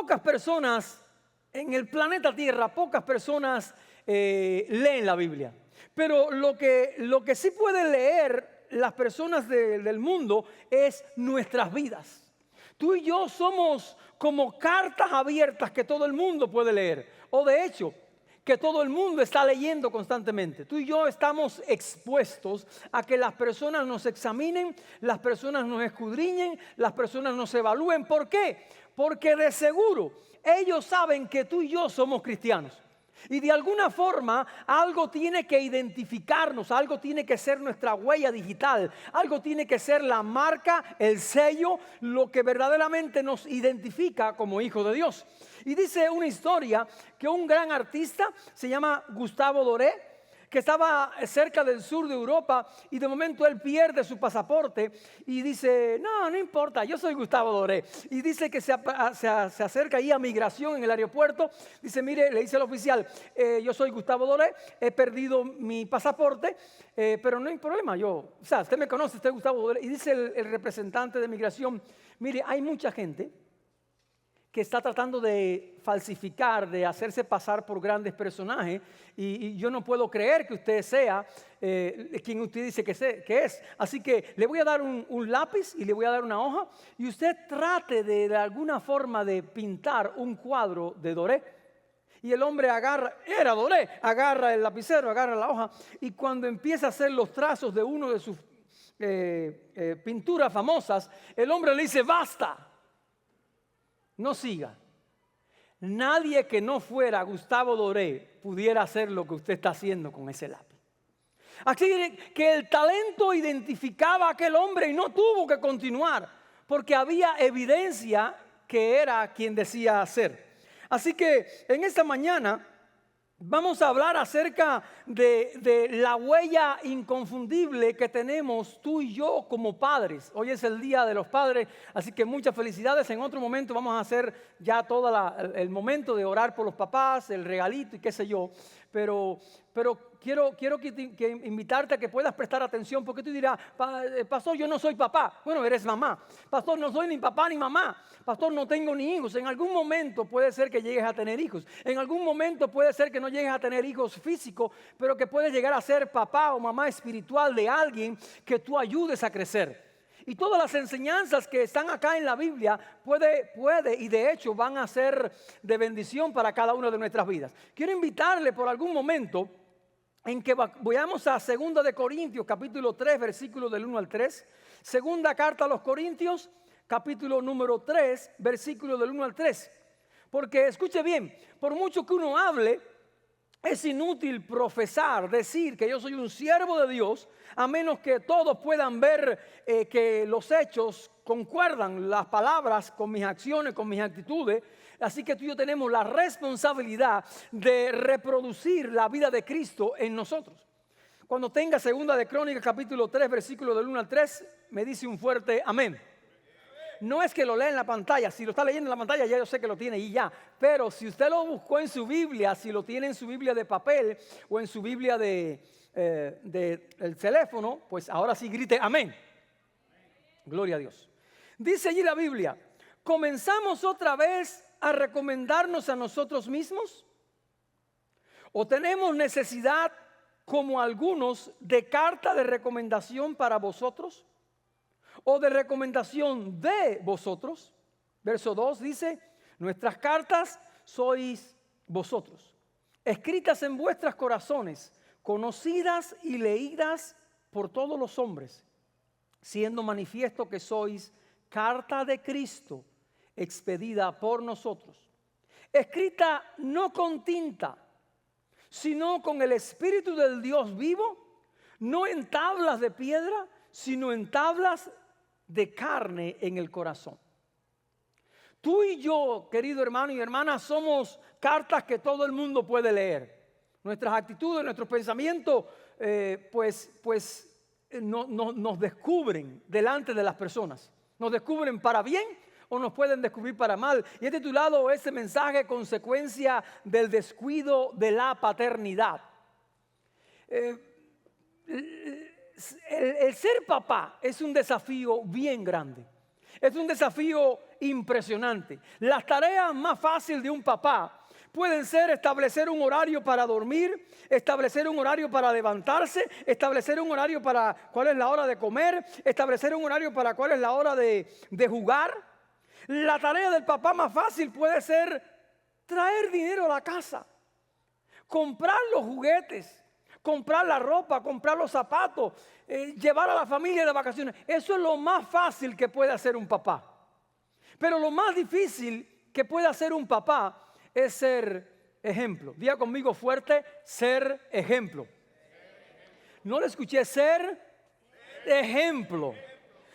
Pocas personas en el planeta Tierra, pocas personas leen la Biblia. Pero lo que sí pueden leer las personas del mundo es nuestras vidas. Tú y yo somos como cartas abiertas que todo el mundo puede leer. O de hecho, que todo el mundo está leyendo constantemente. Tú y yo estamos expuestos a que las personas nos examinen, las personas nos escudriñen, las personas nos evalúen. ¿Por qué? Porque de seguro ellos saben que tú y yo somos cristianos. Y de alguna forma algo tiene que identificarnos, algo tiene que ser nuestra huella digital, algo tiene que ser la marca, el sello, lo que verdaderamente nos identifica como hijos de Dios. Y dice una historia que un gran artista se llama Gustavo Doré, que estaba cerca del sur de Europa y de momento él pierde su pasaporte y dice, no importa, yo soy Gustavo Doré. Y dice que se acerca ahí a migración en el aeropuerto, dice, mire, le dice al oficial, yo soy Gustavo Doré, he perdido mi pasaporte, pero no hay problema, usted me conoce, usted es Gustavo Doré. Y dice el representante de migración, mire, hay mucha gente que está tratando de falsificar, de hacerse pasar por grandes personajes, y yo no puedo creer que usted sea quien usted dice que es. Así que le voy a dar un lápiz y le voy a dar una hoja, y usted trate de alguna forma de pintar un cuadro de Doré. Y el hombre era Doré, agarra el lapicero, agarra la hoja, y cuando empieza a hacer los trazos de uno de sus pinturas famosas, el hombre le dice, basta. No siga. Nadie que no fuera Gustavo Doré pudiera hacer lo que usted está haciendo con ese lápiz. Así que el talento identificaba a aquel hombre y no tuvo que continuar, porque había evidencia que era quien decía ser. Así que en esta mañana vamos a hablar acerca de la huella inconfundible que tenemos tú y yo como padres. Hoy es el Día de los Padres, así que muchas felicidades. En otro momento vamos a hacer ya todo el momento de orar por los papás, el regalito y qué sé yo. Pero quiero que invitarte a que puedas prestar atención, porque tú dirás, pastor, yo no soy papá. Bueno, eres mamá. Pastor, no soy ni papá ni mamá. Pastor, no tengo ni hijos. En algún momento puede ser que llegues a tener hijos. En algún momento puede ser que no llegues a tener hijos físicos, pero que puedes llegar a ser papá o mamá espiritual de alguien que tú ayudes a crecer. Y todas las enseñanzas que están acá en la Biblia puede y de hecho van a ser de bendición para cada una de nuestras vidas. Quiero invitarle por algún momento en que vayamos a 2 de Corintios, capítulo 3, versículo del 1 al 3. Segunda carta a los Corintios, capítulo número 3, versículo del 1 al 3. Porque escuche bien, por mucho que uno hable, es inútil profesar, decir que yo soy un siervo de Dios, a menos que todos puedan ver que los hechos concuerdan, las palabras con mis acciones, con mis actitudes. Así que tú y yo tenemos la responsabilidad de reproducir la vida de Cristo en nosotros. Cuando tenga 2 de Crónicas, capítulo 3, versículo del 1 al 3, me dice un fuerte amén. No es que lo lea en la pantalla, si lo está leyendo en la pantalla ya yo sé que lo tiene y ya. Pero si usted lo buscó en su Biblia, si lo tiene en su Biblia de papel o en su Biblia del teléfono, pues ahora sí grite amén. Gloria a Dios. Dice allí la Biblia, ¿comenzamos otra vez a recomendarnos a nosotros mismos? ¿O tenemos necesidad, como algunos, de carta de recomendación para vosotros? ¿O de recomendación de vosotros? Verso 2 dice, nuestras cartas sois vosotros, escritas en vuestros corazones, conocidas y leídas por todos los hombres, siendo manifiesto que sois carta de Cristo, expedida por nosotros, escrita no con tinta, sino con el Espíritu del Dios vivo, no en tablas de piedra, sino en tablas de carne en el corazón. Tú y yo, querido hermano y hermana, somos cartas que todo el mundo puede leer. Nuestras actitudes, nuestros pensamientos, nos descubren delante de las personas. Nos descubren para bien o nos pueden descubrir para mal. Y he titulado este mensaje consecuencia del descuido de la paternidad. El ser papá es un desafío bien grande. Es un desafío impresionante. Las tareas más fáciles de un papá pueden ser establecer un horario para dormir, establecer un horario para levantarse, establecer un horario para cuál es la hora de comer, establecer un horario para cuál es la hora de jugar. La tarea del papá más fácil puede ser traer dinero a la casa, comprar los juguetes, comprar la ropa, comprar los zapatos, llevar a la familia de vacaciones. Eso es lo más fácil que puede hacer un papá. Pero lo más difícil que puede hacer un papá es ser ejemplo. Diga conmigo fuerte, ser ejemplo. No le escuché, ser ejemplo.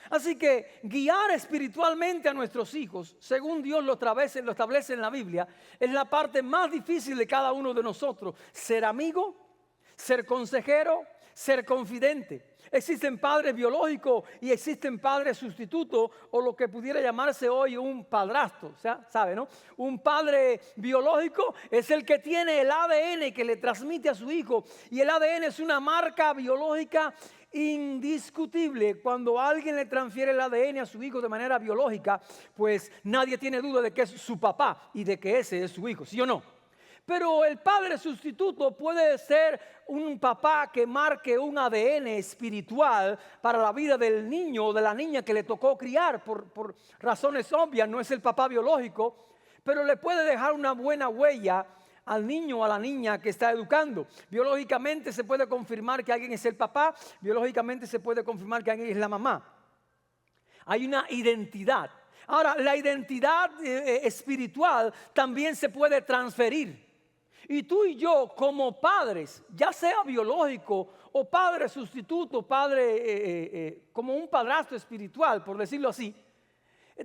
Así que guiar espiritualmente a nuestros hijos, según Dios lo establece en la Biblia, es la parte más difícil de cada uno de nosotros. Ser amigo, ser consejero, ser confidente. Existen padres biológicos y existen padres sustitutos, o lo que pudiera llamarse hoy un padrastro. O sea, ¿sabe, no? Un padre biológico es el que tiene el ADN que le transmite a su hijo, y el ADN es una marca biológica indiscutible. Cuando alguien le transfiere el ADN a su hijo de manera biológica, pues nadie tiene duda de que es su papá y de que ese es su hijo, ¿sí o no? Pero el padre sustituto puede ser un papá que marque un ADN espiritual para la vida del niño o de la niña que le tocó criar por razones obvias. No es el papá biológico, pero le puede dejar una buena huella al niño o a la niña que está educando. Biológicamente se puede confirmar que alguien es el papá, biológicamente se puede confirmar que alguien es la mamá. Hay una identidad. Ahora, la identidad espiritual también se puede transferir. Y tú y yo como padres, ya sea biológico o padre sustituto, padre como un padrastro espiritual, por decirlo así,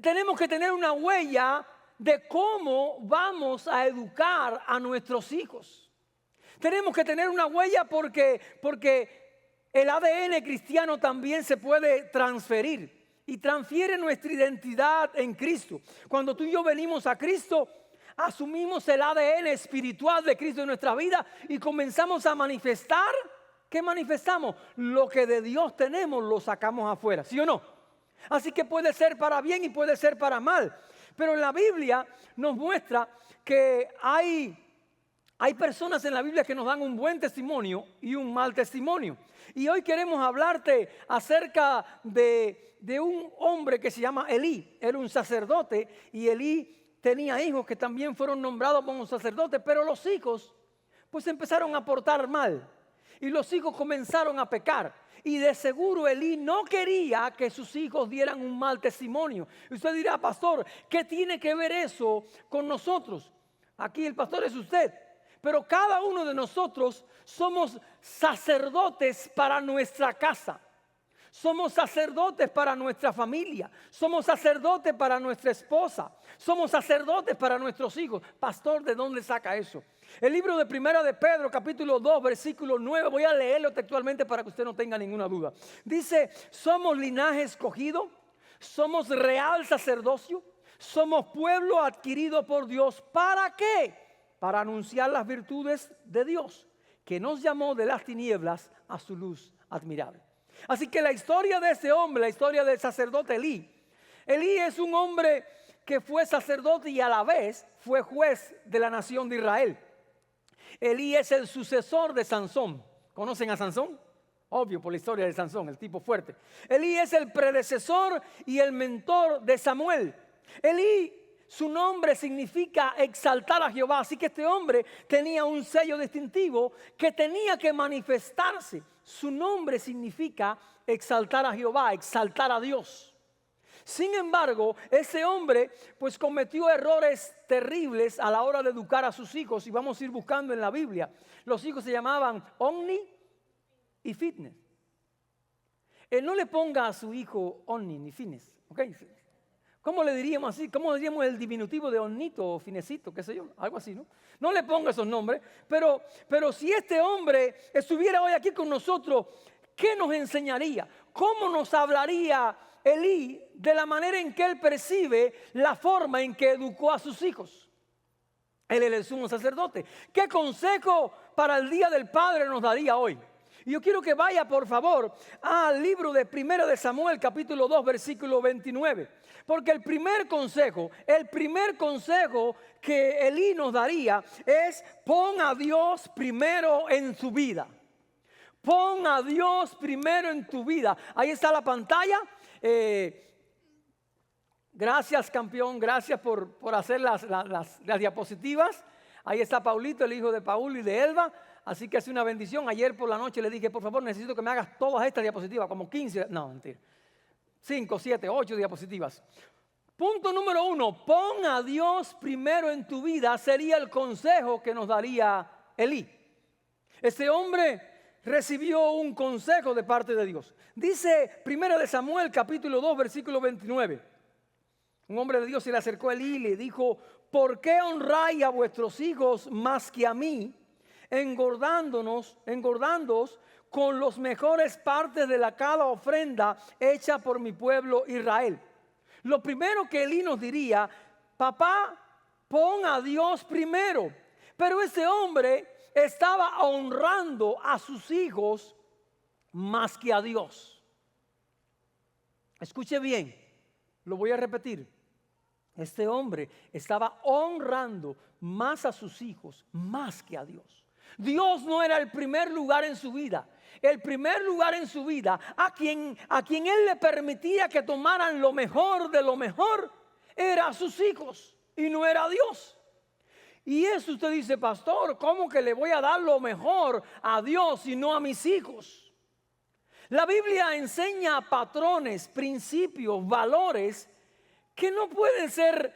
tenemos que tener una huella de cómo vamos a educar a nuestros hijos. Tenemos que tener una huella porque el ADN cristiano también se puede transferir y transfiere nuestra identidad en Cristo. Cuando tú y yo venimos a Cristo, asumimos el ADN espiritual de Cristo en nuestra vida y comenzamos a manifestar. ¿Qué manifestamos? Lo que de Dios tenemos lo sacamos afuera, ¿sí o no? Así que puede ser para bien y puede ser para mal. Pero en la Biblia nos muestra que hay personas en la Biblia que nos dan un buen testimonio y un mal testimonio. Y hoy queremos hablarte acerca de un hombre que se llama Elí. Era un sacerdote y Elí tenía hijos que también fueron nombrados como sacerdotes, pero los hijos pues empezaron a portar mal y los hijos comenzaron a pecar. Y de seguro Elí no quería que sus hijos dieran un mal testimonio. Y usted dirá, pastor, ¿qué tiene que ver eso con nosotros? Aquí el pastor es usted. Pero cada uno de nosotros somos sacerdotes para nuestra casa. Somos sacerdotes para nuestra familia. Somos sacerdotes para nuestra esposa. Somos sacerdotes para nuestros hijos. Pastor, ¿de dónde saca eso? El libro de Primera de Pedro, capítulo 2, versículo 9. Voy a leerlo textualmente para que usted no tenga ninguna duda. Dice, somos linaje escogido. Somos real sacerdocio. Somos pueblo adquirido por Dios. ¿Para qué? Para anunciar las virtudes de Dios, que nos llamó de las tinieblas a su luz admirable. Así que la historia de este hombre, la historia del sacerdote Elí. Elí es un hombre que fue sacerdote y a la vez fue juez de la nación de Israel. Elí es el sucesor de Sansón. ¿Conocen a Sansón? Obvio, por la historia de Sansón, el tipo fuerte. Elí es el predecesor y el mentor de Samuel. Elí, su nombre significa exaltar a Jehová. Así que este hombre tenía un sello distintivo que tenía que manifestarse. Su nombre significa exaltar a Jehová, exaltar a Dios. Sin embargo, ese hombre pues cometió errores terribles a la hora de educar a sus hijos. Y vamos a ir buscando en la Biblia. Los hijos se llamaban Omni y Fitness. No le ponga a su hijo Omni ni Fitness, ¿ok? ¿Cómo le diríamos así? ¿Cómo diríamos el diminutivo de Omnito o Finecito? ¿Qué sé yo? Algo así, ¿no? No le ponga esos nombres. Pero si este hombre estuviera hoy aquí con nosotros, ¿qué nos enseñaría? ¿Cómo nos hablaría Elí de la manera en que él percibe la forma en que educó a sus hijos? Él es el sumo sacerdote. ¿Qué consejo para el Día del Padre nos daría hoy? Y yo quiero que vaya, por favor, al libro de 1 de Samuel, capítulo 2, versículo 29. Porque el primer consejo que Elí nos daría es: pon a Dios primero en su vida. Pon a Dios primero en tu vida. Ahí está la pantalla. Gracias, campeón. Gracias por hacer las diapositivas. Ahí está Paulito, el hijo de Paul y de Elba. Así que es una bendición. Ayer por la noche le dije: por favor, necesito que me hagas todas estas diapositivas, como 15, no, mentira, 5, 7, 8 diapositivas. Punto número 1, pon a Dios primero en tu vida, sería el consejo que nos daría Elí. Este hombre recibió un consejo de parte de Dios. Dice 1 de Samuel, capítulo 2, versículo 29. Un hombre de Dios se le acercó a Elí y le dijo: ¿por qué honráis a vuestros hijos más que a mí, engordándoos con los mejores partes de cada ofrenda hecha por mi pueblo Israel? Lo primero que Elí nos diría: papá, pon a Dios primero. Pero ese hombre estaba honrando a sus hijos más que a Dios. Escuche bien, lo voy a repetir. Este hombre estaba honrando más a sus hijos más que a Dios. Dios no era el primer lugar en su vida. El primer lugar en su vida, a quien él le permitía que tomaran lo mejor de lo mejor, era a sus hijos y no era a Dios. Y eso usted dice: pastor, ¿cómo que le voy a dar lo mejor a Dios y no a mis hijos? La Biblia enseña patrones, principios, valores que no pueden ser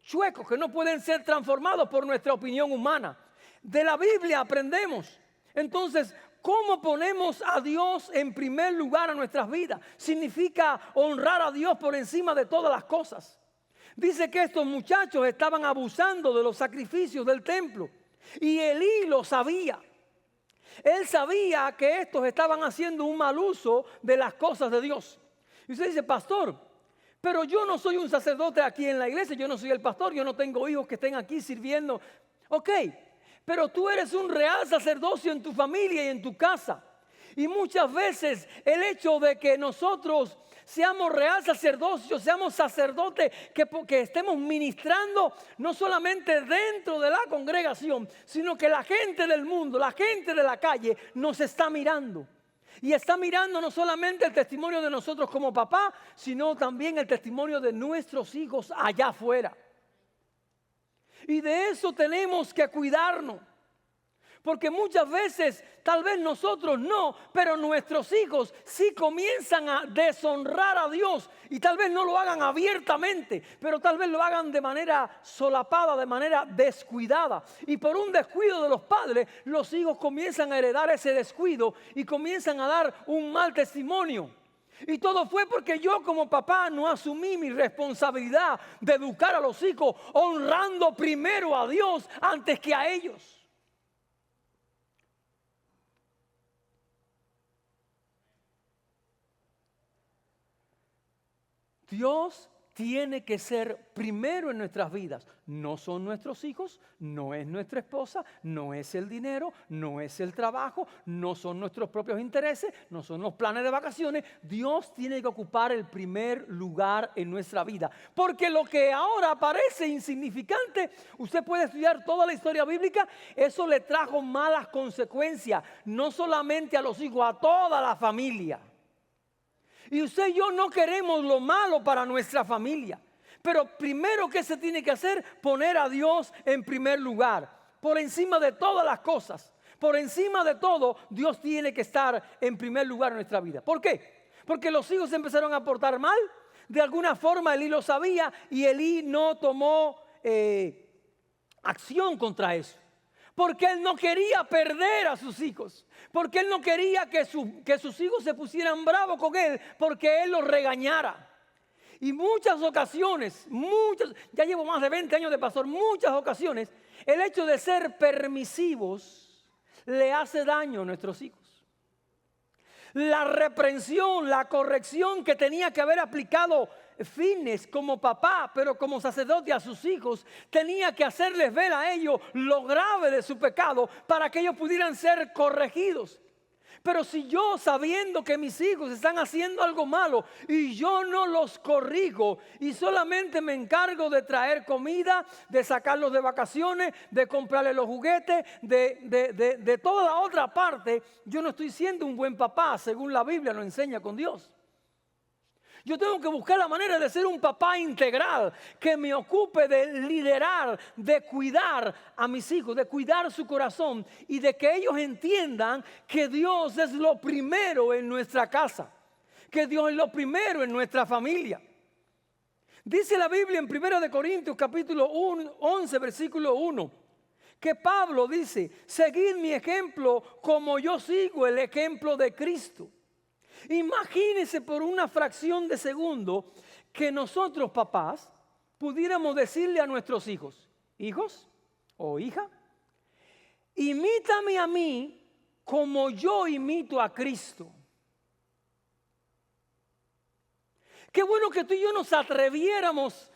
chuecos, que no pueden ser transformados por nuestra opinión humana. De la Biblia aprendemos. Entonces, ¿cómo ponemos a Dios en primer lugar a nuestras vidas? Significa honrar a Dios por encima de todas las cosas. Dice que estos muchachos estaban abusando de los sacrificios del templo. Y Elí lo sabía. Él sabía que estos estaban haciendo un mal uso de las cosas de Dios. Y usted dice: pastor, pero yo no soy un sacerdote aquí en la iglesia, yo no soy el pastor, yo no tengo hijos que estén aquí sirviendo. Ok, pero tú eres un real sacerdocio en tu familia y en tu casa. Y muchas veces el hecho de que nosotros seamos real sacerdocio, seamos sacerdotes, que estemos ministrando no solamente dentro de la congregación, sino que la gente del mundo, la gente de la calle nos está mirando. Y está mirando no solamente el testimonio de nosotros como papá, sino también el testimonio de nuestros hijos allá afuera. Y de eso tenemos que cuidarnos. Porque muchas veces, tal vez nosotros no, pero nuestros hijos sí comienzan a deshonrar a Dios. Y tal vez no lo hagan abiertamente, pero tal vez lo hagan de manera solapada, de manera descuidada. Y por un descuido de los padres, los hijos comienzan a heredar ese descuido y comienzan a dar un mal testimonio. Y todo fue porque yo como papá no asumí mi responsabilidad de educar a los hijos honrando primero a Dios antes que a ellos. Dios tiene que ser primero en nuestras vidas. No son nuestros hijos, no es nuestra esposa, no es el dinero, no es el trabajo, no son nuestros propios intereses, no son los planes de vacaciones. Dios tiene que ocupar el primer lugar en nuestra vida. Porque lo que ahora parece insignificante, usted puede estudiar toda la historia bíblica, eso le trajo malas consecuencias, no solamente a los hijos, a toda la familia. Y usted y yo no queremos lo malo para nuestra familia. Pero primero que se tiene que hacer, poner a Dios en primer lugar. Por encima de todas las cosas. Por encima de todo, Dios tiene que estar en primer lugar en nuestra vida. ¿Por qué? Porque los hijos se empezaron a portar mal. De alguna forma Elí lo sabía y Elí no tomó acción contra eso. Porque él no quería perder a sus hijos. Porque él no quería que sus hijos se pusieran bravos con él porque él los regañara. Y muchas ocasiones, ya llevo más de 20 años de pastor, muchas ocasiones, el hecho de ser permisivos le hace daño a nuestros hijos. La reprensión, la corrección que tenía que haber aplicado Finees como papá, pero como sacerdote a sus hijos, tenía que hacerles ver a ellos lo grave de su pecado para que ellos pudieran ser corregidos. Pero si yo, sabiendo que mis hijos están haciendo algo malo y yo no los corrijo y solamente me encargo de traer comida, de sacarlos de vacaciones, de comprarles los juguetes, de toda la otra parte, yo no estoy siendo un buen papá según la Biblia nos enseña con Dios. Yo tengo que buscar la manera de ser un papá integral que me ocupe de liderar, de cuidar a mis hijos, de cuidar su corazón y de que ellos entiendan que Dios es lo primero en nuestra casa, que Dios es lo primero en nuestra familia. Dice la Biblia en 1 Corintios capítulo 11 versículo 1 que Pablo dice: seguid mi ejemplo como yo sigo el ejemplo de Cristo. Imagínense por una fracción de segundo que nosotros, papás, pudiéramos decirle a nuestros hijos: hijos o hija, imítame a mí como yo imito a Cristo. Qué bueno que tú y yo nos atreviéramos,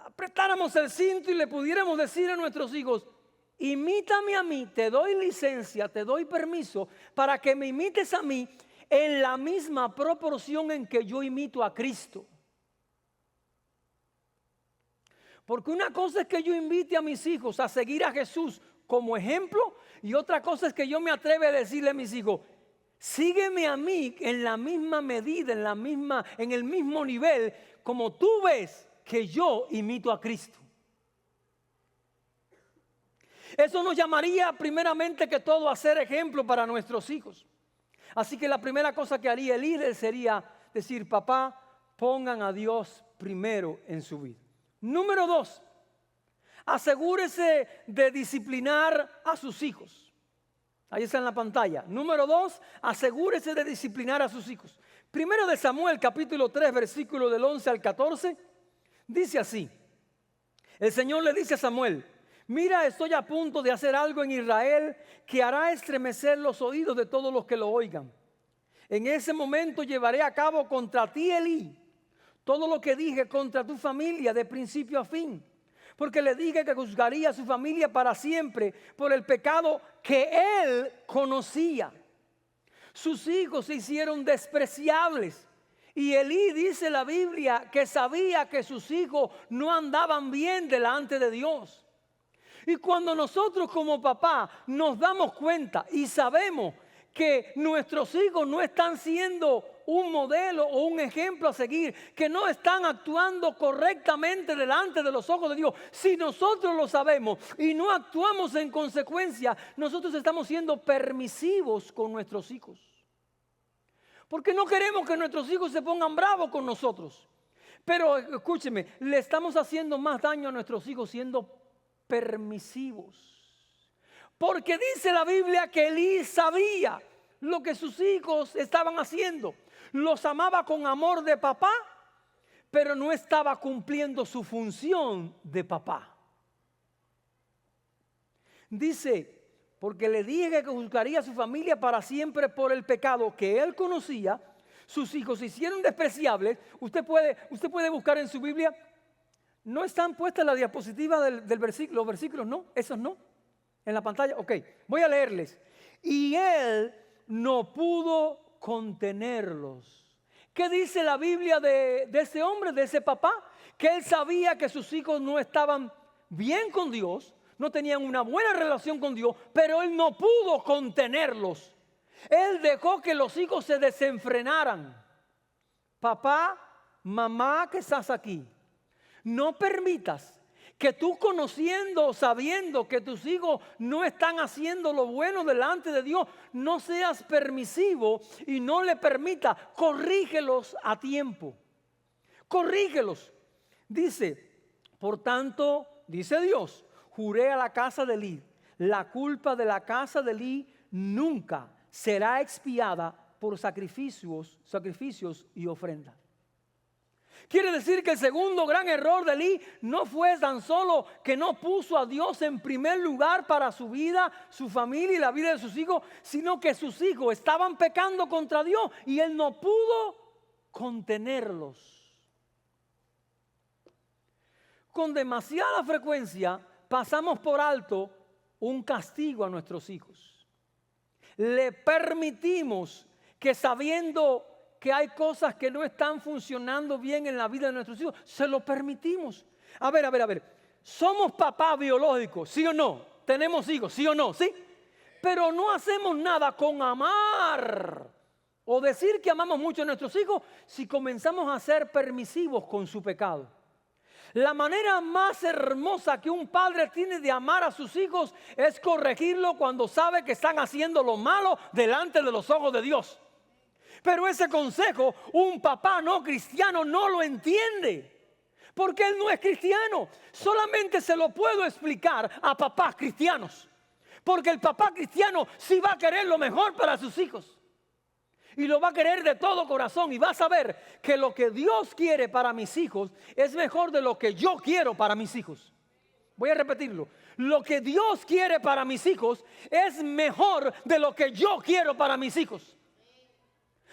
apretáramos el cinto y le pudiéramos decir a nuestros hijos: imítame a mí, te doy licencia, te doy permiso para que me imites a mí en la misma proporción en que yo imito a Cristo. Porque una cosa es que yo invite a mis hijos a seguir a Jesús como ejemplo, y otra cosa es que yo me atreve a decirle a mis hijos: sígueme a mí en la misma medida, en el mismo nivel, como tú ves que yo imito a Cristo. Eso nos llamaría primeramente que todo a ser ejemplo para nuestros hijos. Así que la primera cosa que haría el líder sería decir: papá, pongan a Dios primero en su vida. Número 2, asegúrese de disciplinar a sus hijos. Ahí está en la pantalla. Número 2, asegúrese de disciplinar a sus hijos. Primero de Samuel, capítulo 3, versículo del 11 al 14, dice así. El Señor le dice a Samuel: mira, estoy a punto de hacer algo en Israel que hará estremecer los oídos de todos los que lo oigan. En ese momento llevaré a cabo contra ti, Elí, todo lo que dije contra tu familia de principio a fin. Porque le dije que juzgaría a su familia para siempre por el pecado que él conocía. Sus hijos se hicieron despreciables. Y Elí, dice la Biblia, que sabía que sus hijos no andaban bien delante de Dios. Y cuando nosotros como papá nos damos cuenta y sabemos que nuestros hijos no están siendo un modelo o un ejemplo a seguir, que no están actuando correctamente delante de los ojos de Dios, si nosotros lo sabemos y no actuamos en consecuencia, nosotros estamos siendo permisivos con nuestros hijos. Porque no queremos que nuestros hijos se pongan bravos con nosotros. Pero escúcheme, le estamos haciendo más daño a nuestros hijos siendo permisivos. Porque dice la Biblia que Elí sabía lo que sus hijos estaban haciendo. Los amaba con amor de papá, pero no estaba cumpliendo su función de papá. Dice: porque le dije que juzgaría a su familia para siempre por el pecado que él conocía. Sus hijos se hicieron despreciables. Usted puede buscar en su Biblia. No están puestas la diapositiva del versículo, los versículos, no, esos no, en la pantalla. Ok, voy a leerles. Y él no pudo contenerlos. ¿Qué dice la Biblia de ese hombre, de ese papá? Que él sabía que sus hijos no estaban bien con Dios, no tenían una buena relación con Dios, pero él no pudo contenerlos. Él dejó que los hijos se desenfrenaran. Papá, mamá que estás aquí, no permitas que tú, conociendo, sabiendo que tus hijos no están haciendo lo bueno delante de Dios, no seas permisivo y no le permita. Corrígelos a tiempo. Corrígelos. Dice: por tanto, dice Dios, juré a la casa de Elí, la culpa de la casa de Elí nunca será expiada por sacrificios y ofrendas. Quiere decir que el segundo gran error de Elí no fue tan solo que no puso a Dios en primer lugar para su vida, su familia y la vida de sus hijos, sino que sus hijos estaban pecando contra Dios y él no pudo contenerlos. Con demasiada frecuencia pasamos por alto un castigo a nuestros hijos. Le permitimos que, sabiendo que hay cosas que no están funcionando bien en la vida de nuestros hijos, se lo permitimos. A ver. Somos papás biológicos, ¿sí o no? Tenemos hijos, ¿sí o no? ¿Sí? Pero no hacemos nada con amar o decir que amamos mucho a nuestros hijos si comenzamos a ser permisivos con su pecado. La manera más hermosa que un padre tiene de amar a sus hijos es corregirlo cuando sabe que están haciendo lo malo delante de los ojos de Dios. Pero ese consejo un papá no cristiano no lo entiende, porque él no es cristiano. Solamente se lo puedo explicar a papás cristianos, porque el papá cristiano sí va a querer lo mejor para sus hijos y lo va a querer de todo corazón, y va a saber que lo que Dios quiere para mis hijos es mejor de lo que yo quiero para mis hijos. Voy a repetirlo: lo que Dios quiere para mis hijos es mejor de lo que yo quiero para mis hijos.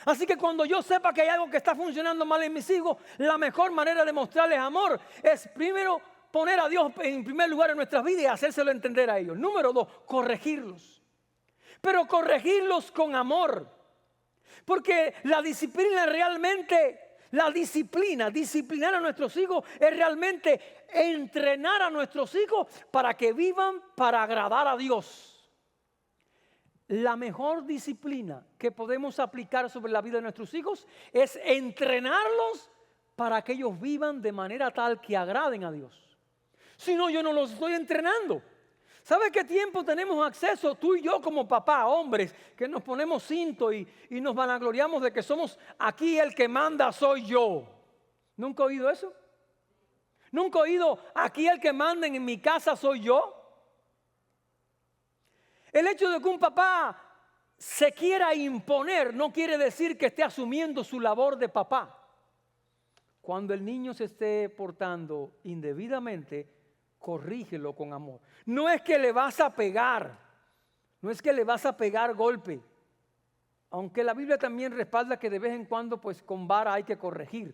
Así que cuando yo sepa que hay algo que está funcionando mal en mis hijos, la mejor manera de mostrarles amor es primero poner a Dios en primer lugar en nuestras vidas y hacérselo entender a ellos. Número 2, corregirlos. Pero corregirlos con amor. Porque la disciplina realmente, disciplinar a nuestros hijos es realmente entrenar a nuestros hijos para que vivan para agradar a Dios. La mejor disciplina que podemos aplicar sobre la vida de nuestros hijos es entrenarlos para que ellos vivan de manera tal que agraden a Dios. Si no, yo no los estoy entrenando. ¿Sabe qué tiempo tenemos acceso tú y yo como papá, hombres, que nos ponemos cinto y nos vanagloriamos de que somos aquí el que manda soy yo? ¿Nunca he oído eso? ¿Nunca he oído aquí el que manda en mi casa soy yo? El hecho de que un papá se quiera imponer no quiere decir que esté asumiendo su labor de papá. Cuando el niño se esté portando indebidamente, corrígelo con amor. No es que le vas a pegar, no es que le vas a pegar golpe. Aunque la Biblia también respalda que de vez en cuando pues con vara hay que corregir.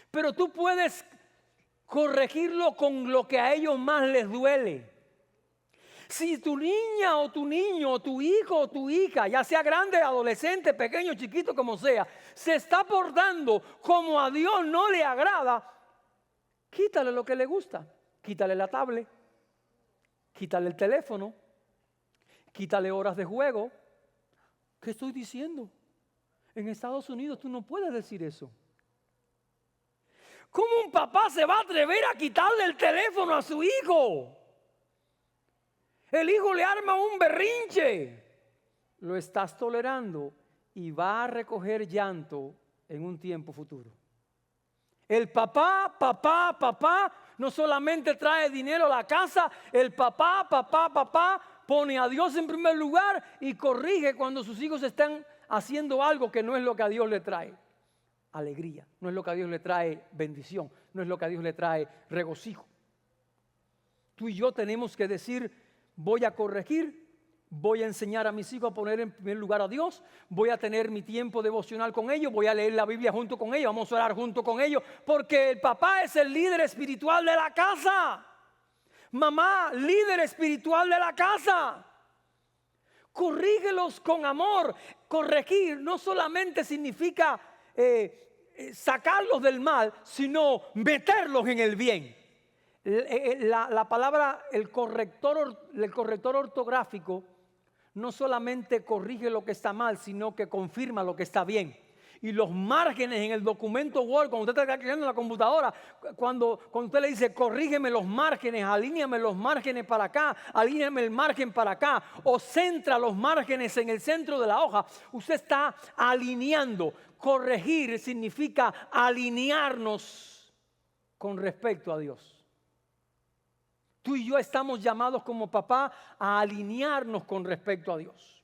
Pero tú puedes corregirlo con lo que a ellos más les duele. Si tu niña o tu niño o tu hijo o tu hija, ya sea grande, adolescente, pequeño, chiquito, como sea, se está portando como a Dios no le agrada, quítale lo que le gusta. Quítale la tablet, quítale el teléfono, quítale horas de juego. ¿Qué estoy diciendo? En Estados Unidos tú no puedes decir eso. ¿Cómo un papá se va a atrever a quitarle el teléfono a su hijo? El hijo le arma un berrinche. Lo estás tolerando y va a recoger llanto en un tiempo futuro. El papá no solamente trae dinero a la casa, el papá pone a Dios en primer lugar y corrige cuando sus hijos están haciendo algo que no es lo que a Dios le trae alegría, no es lo que a Dios le trae bendición, no es lo que a Dios le trae regocijo. Tú y yo tenemos que decir: voy a corregir, voy a enseñar a mis hijos a poner en primer lugar a Dios, voy a tener mi tiempo devocional con ellos, voy a leer la Biblia junto con ellos, vamos a orar junto con ellos, porque el papá es el líder espiritual de la casa. Mamá, líder espiritual de la casa. Corrígelos con amor. Corregir no solamente significa sacarlos del mal, sino meterlos en el bien. La palabra, el corrector ortográfico no solamente corrige lo que está mal, sino que confirma lo que está bien. Y los márgenes en el documento Word, cuando usted está escribiendo en la computadora, cuando usted le dice corrígeme los márgenes, alíñame los márgenes para acá, alíñame el margen para acá, o centra los márgenes en el centro de la hoja, usted está alineando. Corregir significa alinearnos con respecto a Dios. Tú y yo estamos llamados como papá a alinearnos con respecto a Dios.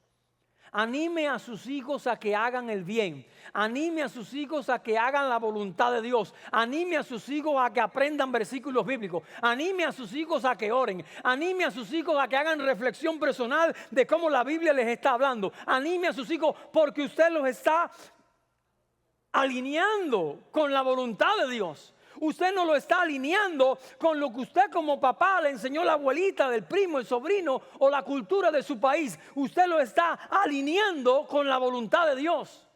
Anime a sus hijos a que hagan el bien. Anime a sus hijos a que hagan la voluntad de Dios. Anime a sus hijos a que aprendan versículos bíblicos. Anime a sus hijos a que oren. Anime a sus hijos a que hagan reflexión personal de cómo la Biblia les está hablando. Anime a sus hijos porque usted los está alineando con la voluntad de Dios. Usted no lo está alineando con lo que usted como papá le enseñó la abuelita, del primo, el sobrino o la cultura de su país. Usted lo está alineando con la voluntad de Dios.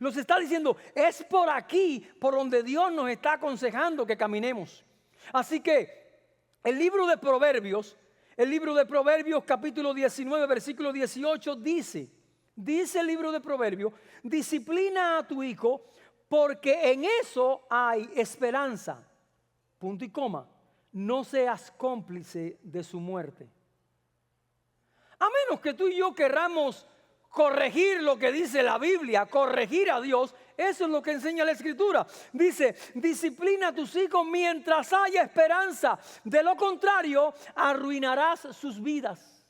Nos está diciendo, es por aquí por donde Dios nos está aconsejando que caminemos. Así que el libro de Proverbios capítulo 19, versículo 18 dice el libro de Proverbios, disciplina a tu hijo porque en eso hay esperanza. Punto y coma. No seas cómplice de su muerte. A menos que tú y yo querramos corregir lo que dice la Biblia, corregir a Dios, eso es lo que enseña la Escritura. Dice, disciplina a tus hijos mientras haya esperanza. De lo contrario, arruinarás sus vidas.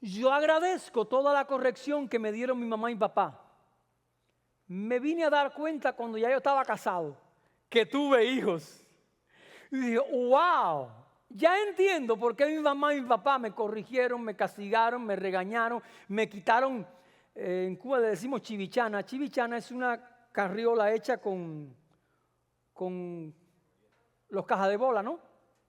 Yo agradezco toda la corrección que me dieron mi mamá y papá. Me vine a dar cuenta cuando ya yo estaba casado, que tuve hijos. Y dije, wow, ya entiendo por qué mi mamá y mi papá me corrigieron, me castigaron, me regañaron, me quitaron, en Cuba le decimos chivichana. Chivichana es una carriola hecha con los cajas de bola, ¿no?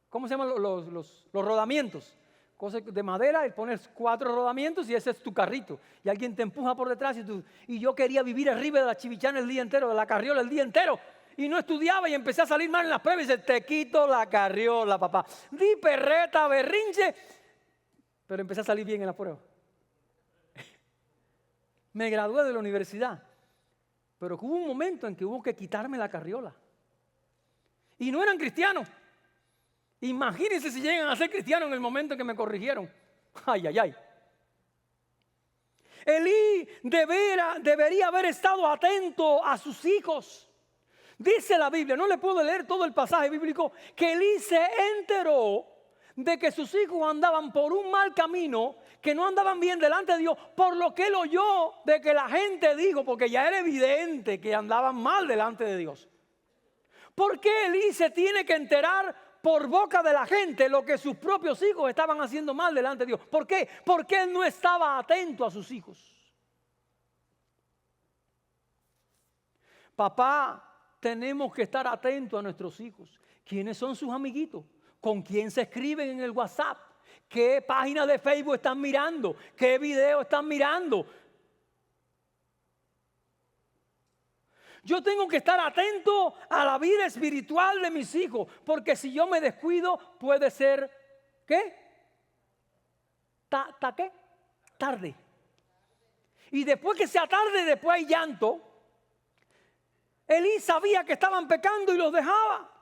¿Cómo se llaman los rodamientos? Cosas de madera y pones 4 rodamientos y ese es tu carrito. Y alguien te empuja por detrás y yo quería vivir arriba de la chivichana el día entero, de la carriola el día entero. Y no estudiaba y empecé a salir mal en las pruebas y dice, te quito la carriola, papá. Di perreta, berrinche, pero empecé a salir bien en la prueba. Me gradué de la universidad, pero hubo un momento en que hubo que quitarme la carriola. Y no eran cristianos. Imagínense si llegan a ser cristianos en el momento en que me corrigieron. Ay, ay, ay. Elí debería haber estado atento a sus hijos. Dice la Biblia, no le puedo leer todo el pasaje bíblico, que Elí se enteró de que sus hijos andaban por un mal camino, que no andaban bien delante de Dios, por lo que él oyó de que la gente dijo, porque ya era evidente que andaban mal delante de Dios. ¿Por qué Elí se tiene que enterar por boca de la gente lo que sus propios hijos estaban haciendo mal delante de Dios? ¿Por qué? Porque él no estaba atento a sus hijos. Papá, tenemos que estar atentos a nuestros hijos. ¿Quiénes son sus amiguitos? ¿Con quién se escriben en el WhatsApp? ¿Qué página de Facebook están mirando? ¿Qué video están mirando? Yo tengo que estar atento a la vida espiritual de mis hijos, porque si yo me descuido puede ser, ¿qué? ¿Qué? Tarde. Y después que sea tarde, después hay llanto. Elí sabía que estaban pecando y los dejaba.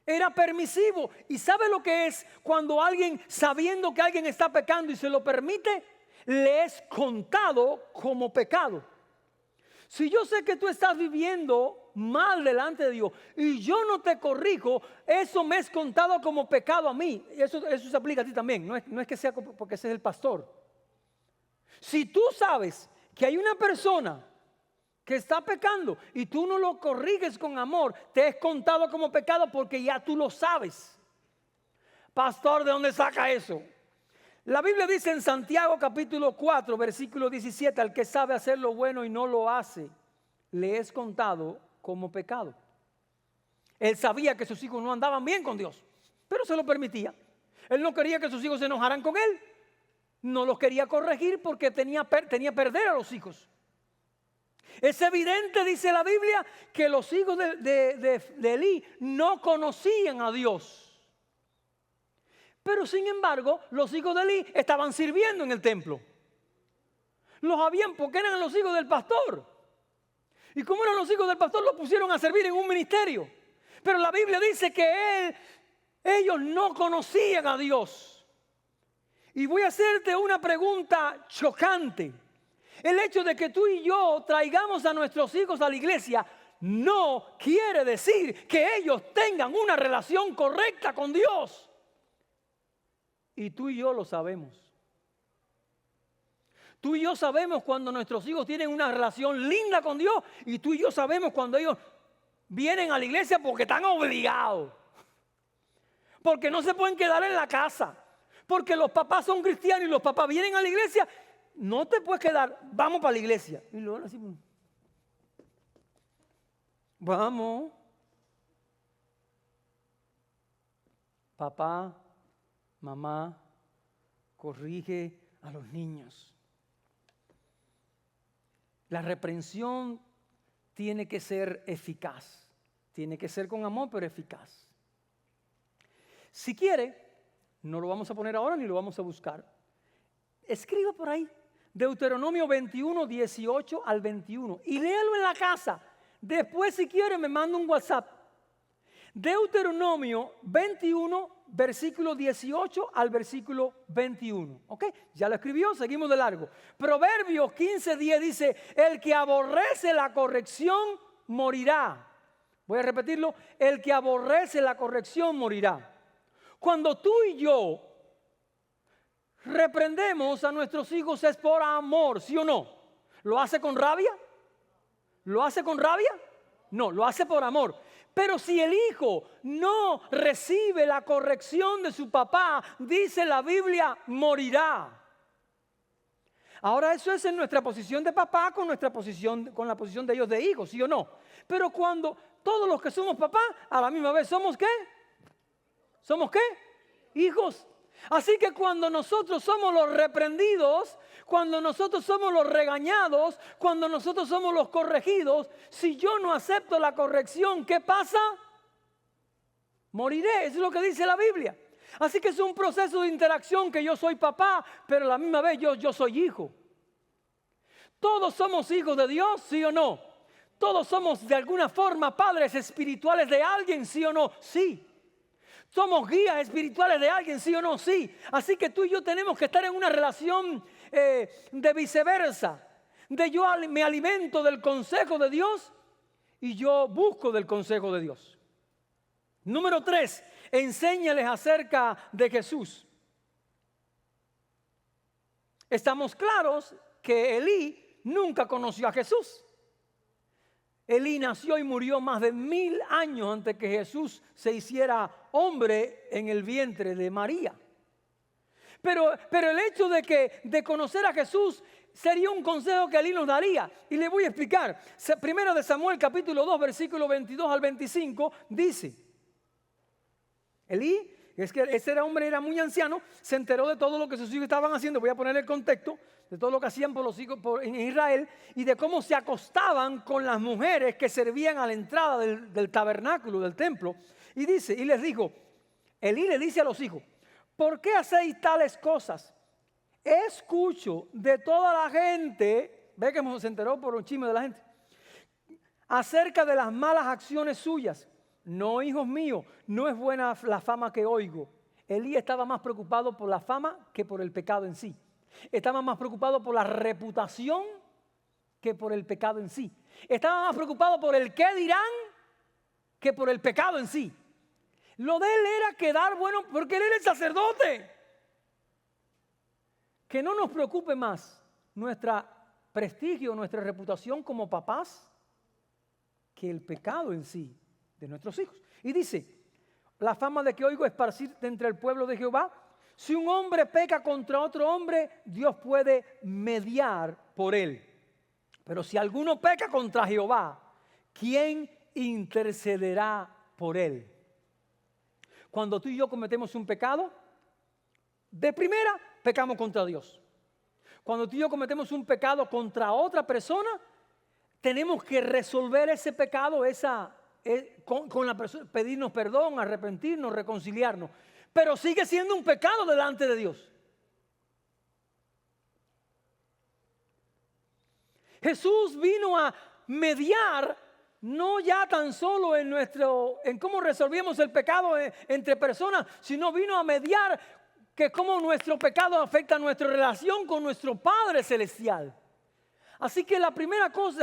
Era permisivo. ¿Y sabe lo que es cuando alguien, sabiendo que alguien está pecando y se lo permite, le es contado como pecado? Si yo sé que tú estás viviendo mal delante de Dios y yo no te corrijo, eso me es contado como pecado a mí. Eso se aplica a ti también. No es que sea porque ese es el pastor. Si tú sabes que hay una persona que está pecando y tú no lo corriges con amor, te es contado como pecado porque ya tú lo sabes. Pastor, ¿de dónde saca eso? La Biblia dice en Santiago capítulo 4, versículo 17, al que sabe hacer lo bueno y no lo hace, le es contado como pecado. Él sabía que sus hijos no andaban bien con Dios, pero se lo permitía. Él no quería que sus hijos se enojaran con él. No los quería corregir porque tenía perder a los hijos. Es evidente, dice la Biblia, que los hijos de Elí no conocían a Dios. Pero sin embargo, los hijos de Elí estaban sirviendo en el templo. Los habían porque eran los hijos del pastor. Y como eran los hijos del pastor, los pusieron a servir en un ministerio. Pero la Biblia dice que ellos no conocían a Dios. Y voy a hacerte una pregunta chocante. El hecho de que tú y yo traigamos a nuestros hijos a la iglesia no quiere decir que ellos tengan una relación correcta con Dios. Y tú y yo lo sabemos. Tú y yo sabemos cuando nuestros hijos tienen una relación linda con Dios, y tú y yo sabemos cuando ellos vienen a la iglesia porque están obligados, porque no se pueden quedar en la casa, porque los papás son cristianos y los papás vienen a la iglesia. No te puedes quedar, vamos para la iglesia. Y luego así, vamos. Papá, mamá, corrige a los niños. La reprensión tiene que ser eficaz. Tiene que ser con amor, pero eficaz. Si quiere, no lo vamos a poner ahora ni lo vamos a buscar. Escriba por ahí Deuteronomio 21, 18 al 21 y léalo en la casa. Después, si quiere, me manda un WhatsApp. Deuteronomio 21, versículo 18 al versículo 21. ¿Ok? Ya lo escribió, seguimos de largo. Proverbios 15, 10 dice: el que aborrece la corrección morirá. Voy a repetirlo: el que aborrece la corrección morirá. Cuando tú y yo reprendemos a nuestros hijos es por amor, ¿sí o no? ¿Lo hace con rabia? ¿Lo hace con rabia? No, lo hace por amor. Pero si el hijo no recibe la corrección de su papá, dice la Biblia, morirá. Ahora eso es en nuestra posición de papá con nuestra posición, con la posición de ellos de hijos, ¿sí o no? Pero cuando todos los que somos papá, a la misma vez somos ¿qué? ¿Somos qué? Hijos. Así que cuando nosotros somos los reprendidos, cuando nosotros somos los regañados, cuando nosotros somos los corregidos, si yo no acepto la corrección, ¿qué pasa? Moriré, eso es lo que dice la Biblia. Así que es un proceso de interacción, que yo soy papá, pero a la misma vez yo soy hijo. Todos somos hijos de Dios, ¿sí o no? Todos somos de alguna forma padres espirituales de alguien, ¿sí o no? Sí. ¿Somos guías espirituales de alguien, sí o no? Sí. Así que tú y yo tenemos que estar en una relación de viceversa. De yo me alimento del consejo de Dios y yo busco del consejo de Dios. Número 3, enséñales acerca de Jesús. Estamos claros que Elí nunca conoció a Jesús. Elí nació y murió más de 1000 años antes que Jesús se hiciera hombre en el vientre de María. Pero el hecho de conocer a Jesús sería un consejo que Elí nos daría. Y le voy a explicar. Primero de Samuel capítulo 2, versículo 22 al 25, dice: Elí, es que ese hombre era muy anciano, se enteró de todo lo que sus hijos estaban haciendo. Voy a poner el contexto de todo lo que hacían por los hijos en Israel y de cómo se acostaban con las mujeres que servían a la entrada del tabernáculo, del templo. Y dice, y les dijo, Elí le dice a los hijos: ¿por qué hacéis tales cosas? Escucho de toda la gente, ve que se enteró por un chisme de la gente, acerca de las malas acciones suyas. No, hijos míos, no es buena la fama que oigo. Elí estaba más preocupado por la fama que por el pecado en sí. Estaba más preocupado por la reputación que por el pecado en sí. Estaba más preocupado por el qué dirán que por el pecado en sí. Lo de él era quedar bueno porque él era el sacerdote. Que no nos preocupe más nuestro prestigio, nuestra reputación como papás, que el pecado en sí de nuestros hijos. Y dice, la fama de que oigo esparcir entre el pueblo de Jehová. Si un hombre peca contra otro hombre, Dios puede mediar por él. Pero si alguno peca contra Jehová, ¿quién intercederá por él? Cuando tú y yo cometemos un pecado, de primera pecamos contra Dios. Cuando tú y yo cometemos un pecado contra otra persona, tenemos que resolver ese pecado, con la persona, pedirnos perdón, arrepentirnos, reconciliarnos. Pero sigue siendo un pecado delante de Dios. Jesús vino a mediar, no ya tan solo en cómo resolvíamos el pecado entre personas, sino vino a mediar que cómo nuestro pecado afecta a nuestra relación con nuestro Padre Celestial. Así que la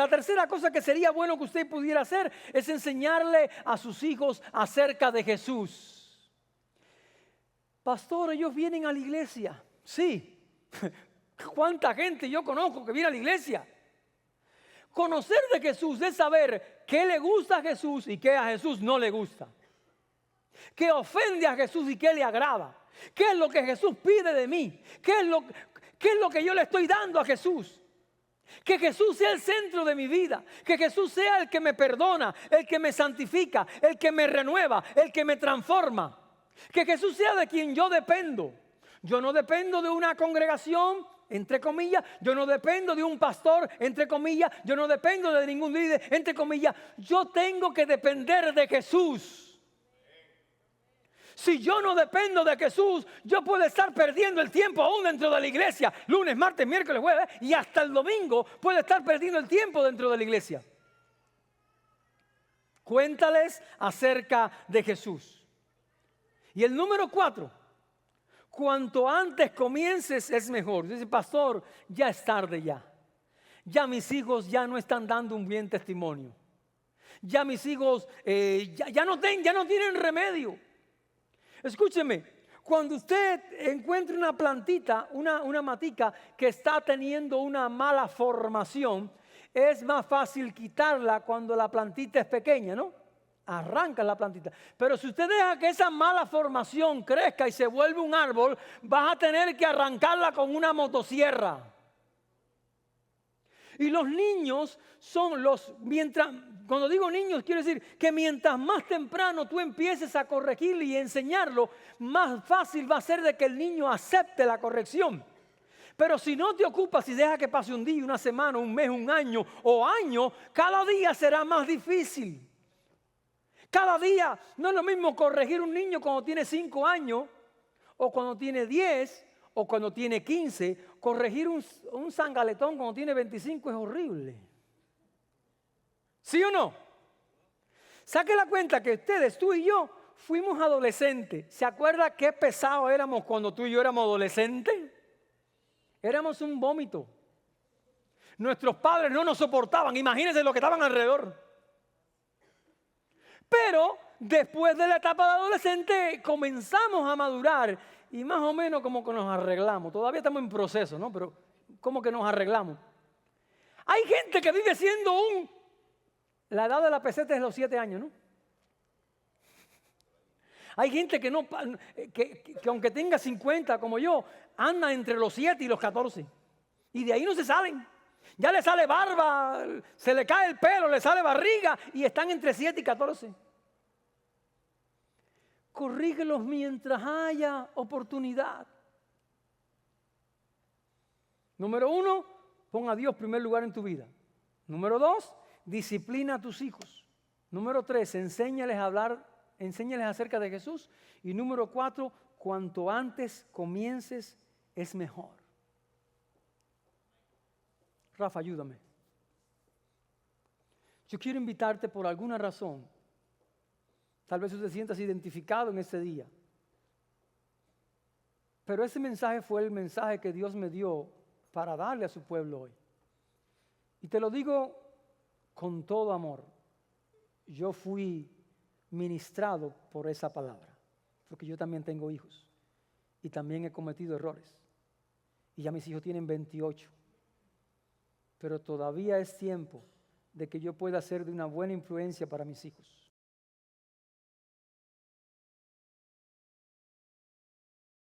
tercera cosa que sería bueno que usted pudiera hacer es enseñarle a sus hijos acerca de Jesús. Pastor, ellos vienen a la iglesia. Sí, ¿Cuánta gente yo conozco que viene a la iglesia? Conocer de Jesús es saber qué le gusta a Jesús y qué a Jesús no le gusta. Qué ofende a Jesús y qué le agrada. ¿Qué es lo que Jesús pide de mí? ¿Qué es lo que yo le estoy dando a Jesús? Que Jesús sea el centro de mi vida. Que Jesús sea el que me perdona, el que me santifica, el que me renueva, el que me transforma. Que Jesús sea de quien yo dependo. Yo no dependo de una congregación, entre comillas. Yo no dependo de un pastor, entre comillas. Yo no dependo de ningún líder, entre comillas. Yo tengo que depender de Jesús. Si yo no dependo de Jesús, yo puedo estar perdiendo el tiempo aún dentro de la iglesia. Lunes, martes, miércoles, jueves y hasta el domingo puedo estar perdiendo el tiempo dentro de la iglesia. Cuéntales acerca de Jesús. Y el número 4, cuanto antes comiences es mejor. Dice, pastor, ya es tarde ya. Ya mis hijos ya no están dando un bien testimonio. Ya mis hijos ya no tienen remedio. Escúcheme, cuando usted encuentre una plantita, una matica que está teniendo una mala formación, es más fácil quitarla cuando la plantita es pequeña, ¿no? Arranca la plantita. Pero si usted deja que esa mala formación crezca y se vuelve un árbol, vas a tener que arrancarla con una motosierra. Y los niños son cuando digo niños, quiero decir que mientras más temprano tú empieces a corregirle y enseñarlo, más fácil va a ser de que el niño acepte la corrección. Pero si no te ocupas y dejas que pase un día, una semana, un mes, un año o año, cada día será más difícil. Cada día no es lo mismo corregir un niño cuando tiene 5 años o cuando tiene 10 o cuando tiene 15. Corregir un zangaletón cuando tiene 25 es horrible. ¿Sí o no? Saque la cuenta que ustedes, tú y yo, fuimos adolescentes. ¿Se acuerda qué pesados éramos cuando tú y yo éramos adolescentes? Éramos un vómito. Nuestros padres no nos soportaban. Imagínense lo que estaban alrededor. Pero después de la etapa de adolescente comenzamos a madurar y más o menos como que nos arreglamos. Todavía estamos en proceso, ¿no? Pero como que nos arreglamos. Hay gente que vive siendo la edad de la peseta es los 7 años, ¿no? Hay gente que aunque tenga 50 como yo, anda entre los 7 y los 14. Y de ahí no se salen. Ya le sale barba, se le cae el pelo, le sale barriga y están entre 7 y 14. Corrígelos mientras haya oportunidad. Número 1, pon a Dios en primer lugar en tu vida. Número 2, disciplina a tus hijos. Número 3, enséñales acerca de Jesús. Y número 4, cuanto antes comiences es mejor. Rafa, ayúdame. Yo quiero invitarte por alguna razón. Tal vez tú te sientas identificado en ese día. Pero ese mensaje fue el mensaje que Dios me dio para darle a su pueblo hoy. Y te lo digo con todo amor. Yo fui ministrado por esa palabra. Porque yo también tengo hijos. Y también he cometido errores. Y ya mis hijos tienen 28. Pero todavía es tiempo de que yo pueda ser de una buena influencia para mis hijos.